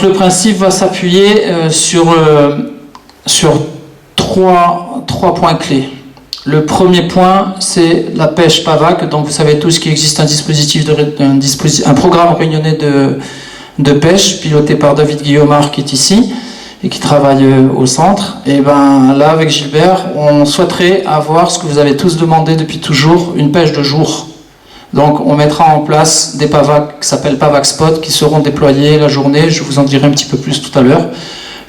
le principe va s'appuyer sur trois points clés. Le premier point, c'est la pêche PAVAC. Donc vous savez tous qu'il existe un programme réunionnais de pêche piloté par David Guillaumard qui est ici et qui travaille au centre. Et ben là, avec Gilbert, on souhaiterait avoir ce que vous avez tous demandé depuis toujours, une pêche de jour. Donc on mettra en place des PAVAC qui s'appellent PAVAC Spot qui seront déployés la journée. Je vous en dirai un petit peu plus tout à l'heure.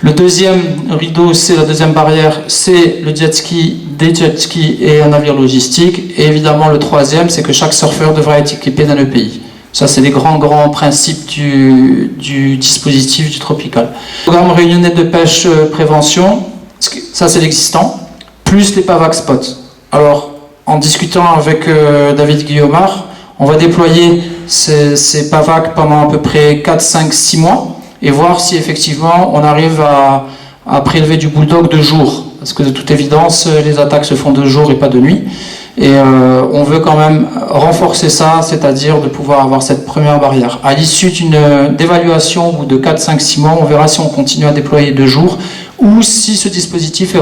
Le deuxième rideau, c'est la deuxième barrière, c'est le jet ski, des jet skis et un navire logistique. Et évidemment, le troisième, c'est que chaque surfeur devra être équipé d'un EPI. Ça, c'est les grands principes du dispositif du Tropical. Le programme réunionnais de pêche prévention, ça c'est l'existant, plus les PAVAC Spots. Alors, en discutant avec David Guillaumard, on va déployer ces PAVAC pendant à peu près 4, 5, 6 mois. Et voir si effectivement on arrive à prélever du bulldog de jour. Parce que de toute évidence, les attaques se font de jour et pas de nuit. Et on veut quand même renforcer ça, c'est-à-dire de pouvoir avoir cette première barrière. À l'issue d'évaluation ou de 4, 5, 6 mois, on verra si on continue à déployer de jour ou si ce dispositif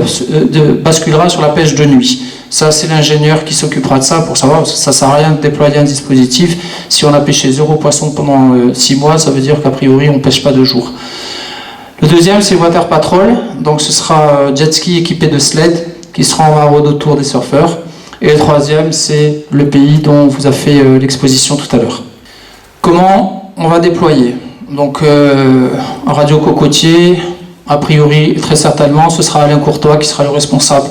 basculera sur la pêche de nuit. Ça, c'est l'ingénieur qui s'occupera de ça pour savoir, parce que ça ne sert à rien de déployer un dispositif. Si on a pêché 0 poisson pendant 6 mois, ça veut dire qu'a priori, on ne pêche pas de jour. Le deuxième, c'est Water Patrol. Donc, ce sera jet ski équipé de sled qui sera en maraude autour des surfeurs. Et le troisième, c'est le pays dont on vous a fait l'exposition tout à l'heure. Comment on va déployer? Donc, un radio cocotier, a priori, très certainement, ce sera Alain Courtois qui sera le responsable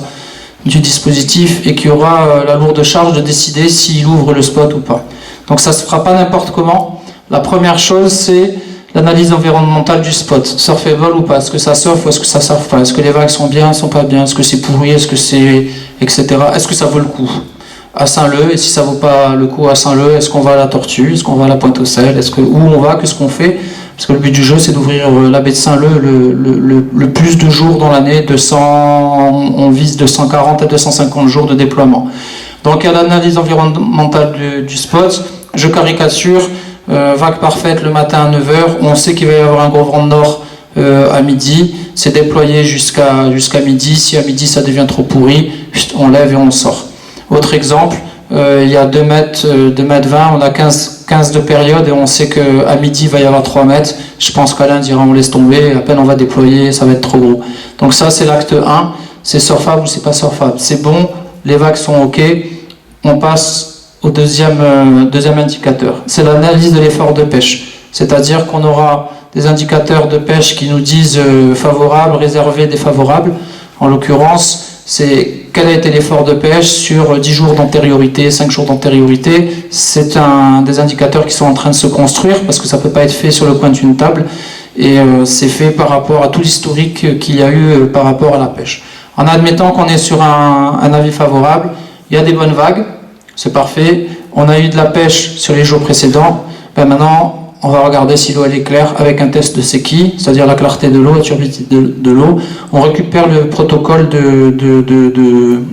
du dispositif et qui aura la lourde charge de décider s'il ouvre le spot ou pas. Donc ça ne se fera pas n'importe comment. La première chose, c'est l'analyse environnementale du spot. Surfable ou pas? Est-ce que ça surfe ou est-ce que ça surfe pas? Est-ce que les vagues sont bien, sont pas bien? Est-ce que c'est pourri? Est-ce que c'est... etc. Est-ce que ça vaut le coup à Saint-Leu? Et si ça vaut pas le coup à Saint-Leu, est-ce qu'on va à la Tortue? Est-ce qu'on va à la Pointe-aux-Sel? Où on va? Qu'est-ce qu'on fait? Parce que le but du jeu, c'est d'ouvrir la baie de Saint-Leu le plus de jours dans l'année, on vise 240 à 250 jours de déploiement. Donc, il y a l'analyse environnementale du spot. Je caricature, vague parfaite le matin à 9h. On sait qu'il va y avoir un gros vent de nord à midi. C'est déployé jusqu'à midi. Si à midi, ça devient trop pourri, on lève et on sort. Autre exemple, il y a 2 mètres 20, on a 15 de période et on sait qu'à midi il va y avoir 3 mètres. Je pense qu'Alain dira on laisse tomber, à peine on va déployer, ça va être trop gros. Donc ça c'est l'acte 1, c'est surfable ou c'est pas surfable. C'est bon, les vagues sont ok, on passe au deuxième indicateur. C'est l'analyse de l'effort de pêche. C'est-à-dire qu'on aura des indicateurs de pêche qui nous disent favorable, réservé, défavorable. En l'occurrence, c'est quel a été l'effort de pêche sur 10 jours d'antériorité, 5 jours d'antériorité. C'est des indicateurs qui sont en train de se construire parce que ça ne peut pas être fait sur le coin d'une table et c'est fait par rapport à tout l'historique qu'il y a eu par rapport à la pêche. En admettant qu'on est sur un avis favorable, il y a des bonnes vagues, c'est parfait. On a eu de la pêche sur les jours précédents. Ben maintenant, on va regarder si l'eau elle est claire avec un test de Secchi, c'est-à-dire la clarté de l'eau, la turbidité de l'eau. On récupère le protocole de